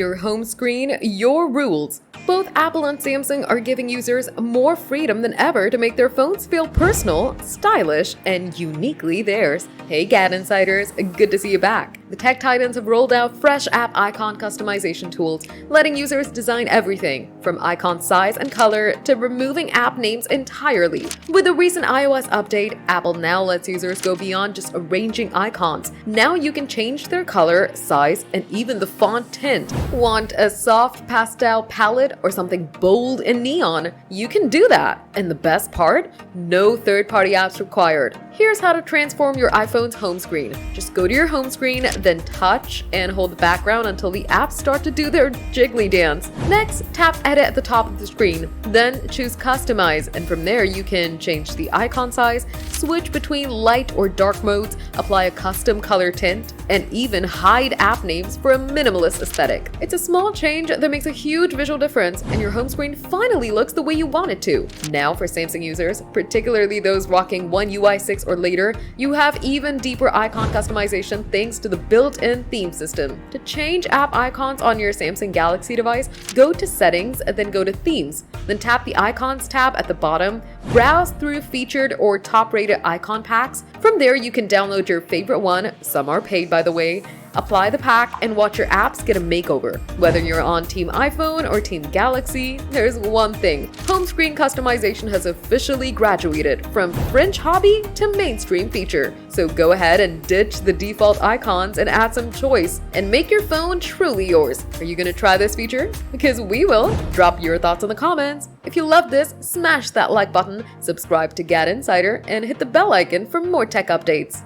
Your home screen, your rules. Both Apple and Samsung are giving users more freedom than ever to make their phones feel personal, stylish, and uniquely theirs. Hey GadInsiders, good to see you back. The tech titans have rolled out fresh app icon customization tools, letting users design everything from icon size and color to removing app names entirely. With the recent iOS update, Apple now lets users go beyond just arranging icons. Now you can change their color, size, and even the font tint. Want a soft pastel palette or something bold and neon? You can do that. And the best part? No third-party apps required. Here's how to transform your iPhone's home screen. Just go to your home screen, then touch and hold the background until the apps start to do their jiggly dance. Next, tap Edit at the top of the screen, then choose Customize, and from there you can change the icon size, switch between light or dark modes, apply a custom color tint, and even hide app names for a minimalist aesthetic. It's a small change that makes a huge visual difference, and your home screen finally looks the way you want it to. Now for Samsung users, particularly those rocking One UI 6 or later, you have even deeper icon customization thanks to the built-in theme system. To change app icons on your Samsung Galaxy device, go to Settings and then go to Themes. Then tap the Icons tab at the bottom, browse through featured or top-rated icon packs. From there, you can download your favorite one, some are paid by the way, apply the pack, and watch your apps get a makeover. Whether you're on Team iPhone or Team Galaxy, there's one thing. Home screen customization has officially graduated from fringe hobby to mainstream feature. So go ahead and ditch the default icons and add some choice and make your phone truly yours. Are you gonna try this feature? Because we will. Drop your thoughts in the comments. If you love this, smash that like button, subscribe to GadInsider, and hit the bell icon for more tech updates.